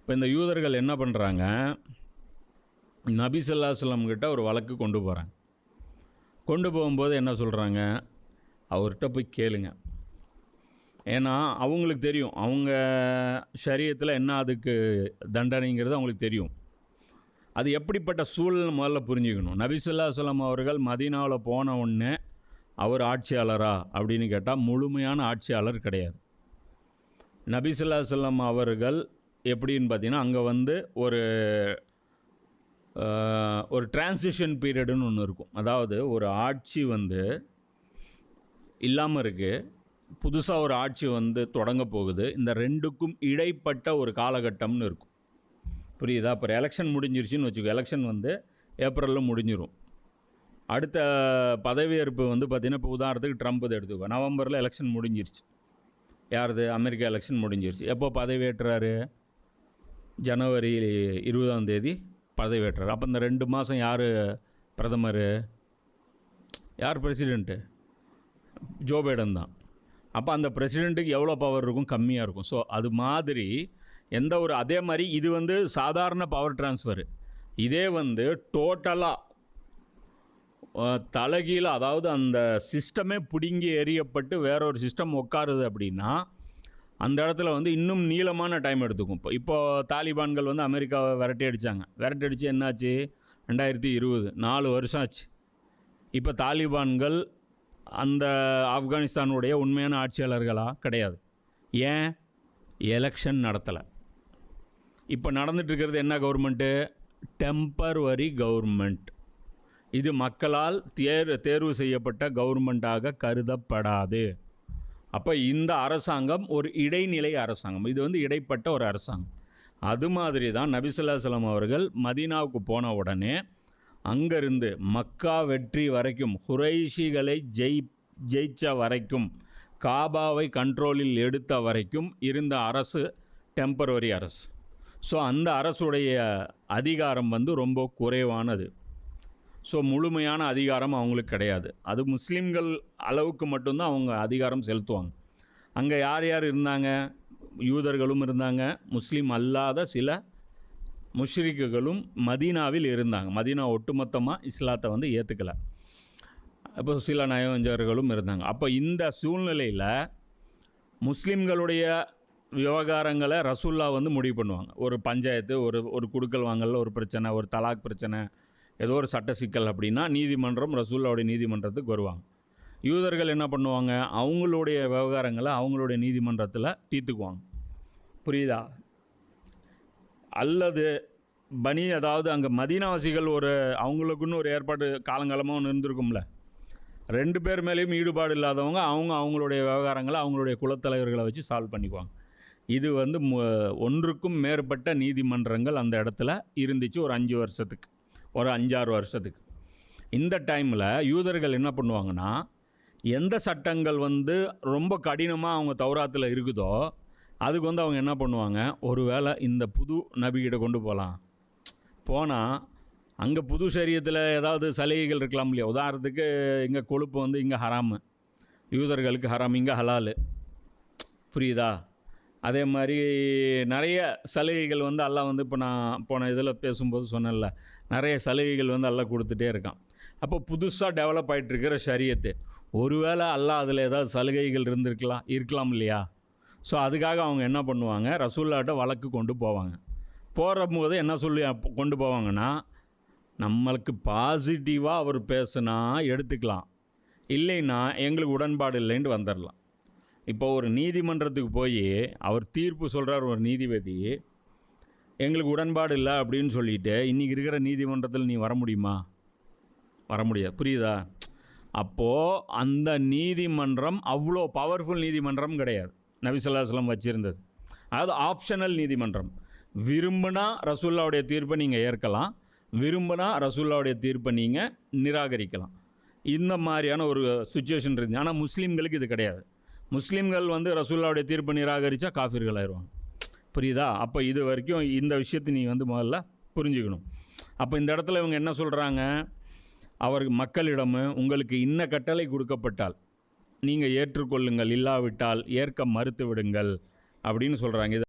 இப்போ இந்த யூதர்கள் என்ன பண்ணுறாங்க, நபி ஸல்லல்லாஹு அலைஹி வஸல்லம் கிட்ட ஒரு வழக்கு கொண்டு போகிறாங்க. கொண்டு போகும்போது என்ன சொல்கிறாங்க, அவர்கிட்ட போய் கேளுங்க. ஏன்னா அவங்களுக்கு தெரியும், அவங்க ஷரியத்தில் என்ன அதுக்கு தண்டனைங்கிறது அவங்களுக்கு தெரியும். அது எப்படிப்பட்ட சூழல் முதல்ல புரிஞ்சுக்கணும். நபி ஸல்லல்லாஹு அலைஹி வஸல்லம் அவர்கள் மதீனாவில் போன உடனே அவர் ஆட்சியாளரா அப்படின்னு கேட்டால் முழுமையான ஆட்சியாளர் கிடையாது. நபி ஸல்லல்லாஹு அலைஹி வஸல்லம் அவர்கள் எப்படின்னு பார்த்தீங்கன்னா, அங்கே வந்து ஒரு டிரான்சிஷன் பீரியடுன்னு ஒன்று இருக்கும். அதாவது ஒரு ஆட்சி வந்து இல்லாமல் இருக்குது, புதுசாக ஒரு ஆட்சி வந்து தொடங்க போகுது. இந்த ரெண்டுக்கும் இடைப்பட்ட ஒரு காலகட்டம்னு இருக்கும். புரியுதா? இப்போ எலெக்ஷன் முடிஞ்சிருச்சுன்னு வச்சுக்கோ. எலெக்ஷன் வந்து ஏப்ரலில் முடிஞ்சிடும். அடுத்த பதவியேற்பு வந்து பார்த்திங்கன்னா, இப்போ உதாரணத்துக்கு ட்ரம்ப் இதை எடுத்துக்கோ. நவம்பரில் எலெக்ஷன் முடிஞ்சிருச்சு. யாருது? அமெரிக்கா எலெக்ஷன் முடிஞ்சிருச்சு. எப்போ பதவியேற்றாரு? ஜனவரி 20 பதவியேற்றார். அப்போ இந்த 2 மாதம் யார் பிரதமர், யார் பிரசிடெண்ட்டு? ஜோ பைடன் தான். அப்போ அந்த பிரசிடெண்ட்டுக்கு எவ்வளோ பவர் இருக்கும்? கம்மியாக இருக்கும். ஸோ அது மாதிரி அதே மாதிரி இது வந்து சாதாரண பவர் டிரான்ஸ்ஃபரு. இதே வந்து டோட்டலாக தலைகீழ, அதாவது அந்த சிஸ்டமே பிடுங்கி எறியப்பட்டு வேற ஒரு சிஸ்டம் உட்காருது அப்படின்னா, அந்த இடத்துல வந்து இன்னும் நீளமான டைம் எடுத்துக்கும். இப்போது தாலிபான்கள் வந்து அமெரிக்காவை விரட்டி அடித்து என்னாச்சு? 2020 4 வருஷம் ஆச்சு. இப்போ தாலிபான்கள் அந்த ஆப்கானிஸ்தானுடைய உண்மையான ஆட்சியாளர்களா? கிடையாது. ஏன்? எலெக்ஷன் நடத்தலை. இப்போ நடந்துட்டுருக்கிறது என்ன கவர்மெண்ட்டு? Temporary government. இது மக்களால் தேர்வு செய்யப்பட்ட கவர்மெண்ட்டாக கருதப்படாது. அப்போ இந்த அரசாங்கம் ஒரு இடைநிலை அரசாங்கம். இது வந்து இடைப்பட்ட ஒரு அரசாங்கம். அது மாதிரி தான் நபி ஸல்லல்லாஹு அலைஹி வஸல்லம் அவர்கள் மதீனாவுக்கு போன உடனே அங்கேருந்து மக்கா வெற்றி வரைக்கும், குறைஷிகளை ஜெயிச்ச வரைக்கும், காபாவை கண்ட்ரோலில் எடுத்த வரைக்கும் இருந்த அரசு டெம்பரவரி அரசு. ஸோ அந்த அரசுடைய அதிகாரம் வந்து ரொம்ப குறைவானது. ஸோ முழுமையான அதிகாரம் அவங்களுக்கு கிடையாது. அது முஸ்லீம்கள் அளவுக்கு மட்டும்தான் அவங்க அதிகாரம் செலுத்துவாங்க. அங்கே யார் யார் இருந்தாங்க? யூதர்களும் இருந்தாங்க, முஸ்லீம் அல்லாத சில முஷ்ரிக்குகளும் மதீனாவில் இருந்தாங்க. மதீனா ஒட்டுமொத்தமாக இஸ்லாத்தை வந்து ஏற்றுக்கலை. அப்போ சில நயவஞ்சகர்களும் இருந்தாங்க. அப்போ இந்த சூழ்நிலையில் முஸ்லீம்களுடைய விவகாரங்களை ரசூல்லா வந்து முடிவு பண்ணுவாங்க. ஒரு பஞ்சாயத்து, ஒரு குடுக்கல் வாங்கல ஒரு பிரச்சனை, ஒரு தலாக் பிரச்சனை, ஏதோ ஒரு சட்ட சிக்கல் அப்படின்னா நீதிமன்றம், ரசூல்லாவுடைய நீதிமன்றத்துக்கு வருவாங்க. யூதர்கள் என்ன பண்ணுவாங்க? அவங்களுடைய விவகாரங்களை அவங்களுடைய நீதிமன்றத்தில் தீர்த்துக்குவாங்க. புரியுதா? அல்லது அதாவது அங்கே மதீனாவாசிகள் அவங்களுக்குன்னு ஒரு ஏற்பாடு காலங்காலமாக ஒன்று இருந்திருக்கும்ல. 2 பேர் மேலேயும் ஈடுபாடு இல்லாதவங்க அவங்களுடைய விவகாரங்களை அவங்களுடைய குலத்தலைவர்களை வச்சு சால்வ் பண்ணிக்குவாங்க. இது வந்து ஒன்றுக்கும் மேற்பட்ட நீதிமன்றங்கள் அந்த இடத்துல இருந்துச்சு ஒரு 5 வருஷத்துக்கு, ஒரு 5-6 வருஷத்துக்கு. இந்த டைமில் யூதர்கள் என்ன பண்ணுவாங்கன்னா, எந்த சட்டங்கள் வந்து ரொம்ப கடினமாக அவங்க தௌராத்தில் இருக்குதோ அதுக்கு வந்து அவங்க என்ன பண்ணுவாங்க, ஒரு வேளை இந்த புது நபிகிட்ட கொண்டு போனால் அங்கே புது ஷரியத்தில் ஏதாவது சலுகைகள் இருக்கலாம் இல்லையா? உதாரணத்துக்கு இங்கே கொழுப்பு வந்து இங்கே ஹராமு, யூதர்களுக்கு ஹராம், இங்கே ஹலாலு. புரியுதா? அதே மாதிரி நிறைய சலுகைகள் வந்து அல்லாஹ் வந்து இப்போ நான் போன இதில் பேசும்போது சொன்னேன்ல, நிறைய சலுகைகள் வந்து அல்லாஹ் கொடுத்துட்டே இருக்கான். அப்போ புதுசாக டெவலப் ஆகிட்டுருக்கிற ஷரியத்து, ஒருவேளை அல்லாஹ் அதில் ஏதாவது சலுகைகள் இருக்கலாம் இல்லையா? ஸோ அதுக்காக அவங்க என்ன பண்ணுவாங்க, ரசூல்லாட்ட வழக்கு கொண்டு போவாங்க. போகும்போது என்ன சொல்லி கொண்டு போவாங்கன்னா, நம்மளுக்கு பாசிட்டிவாக அவர் பேசுனா எடுத்துக்கலாம், இல்லைன்னா எங்களுக்கு உடன்பாடு இல்லைன்ட்டு வந்துடலாம். இப்போ ஒரு நீதிமன்றத்துக்கு போய் அவர் தீர்ப்பு சொல்கிறார், ஒரு நீதிபதி, எங்களுக்கு உடன்பாடு இல்லை அப்படின்னு சொல்லிட்டு இன்றைக்கி இருக்கிற நீதிமன்றத்தில் நீ வர முடியுமா? வர முடியாது. புரியுதா? அப்போது அந்த நீதிமன்றம் அவ்வளோ பவர்ஃபுல் நீதிமன்றம் கிடையாது நபி ஸல்லல்லாஹு அலைஹி வஸல்லம் வச்சுருந்தது. அதாவது ஆப்ஷனல் நீதிமன்றம். விரும்பினா ரசூல்லாவுடைய தீர்ப்பை நீங்கள் ஏற்கலாம், விரும்பினா ரசூல்லாவுடைய தீர்ப்பை நீங்கள் நிராகரிக்கலாம். இந்த மாதிரியான ஒரு சுச்சுவேஷன் இருந்துச்சு. ஆனால் முஸ்லீம்களுக்கு இது கிடையாது. முஸ்லீம்கள் வந்து ரசூல்லாவுடைய தீர்ப்பை நிராகரித்தா காஃபிர்கள் ஆயிடுவாங்க. புரியுதா? அப்போ இது வரைக்கும் இந்த விஷயத்தை நீ வந்து முதல்ல புரிஞ்சுக்கணும். அப்போ இந்த இடத்துல இவங்க என்ன சொல்கிறாங்க, அவருக்கு மக்களிடம் உங்களுக்கு இன்ன கட்டளை கொடுக்கப்பட்டால் நீங்கள் ஏற்றுக்கொள்ளுங்கள், இல்லாவிட்டால் ஏற்க மறுத்து விடுங்கள் அப்படின்னு சொல்கிறாங்க.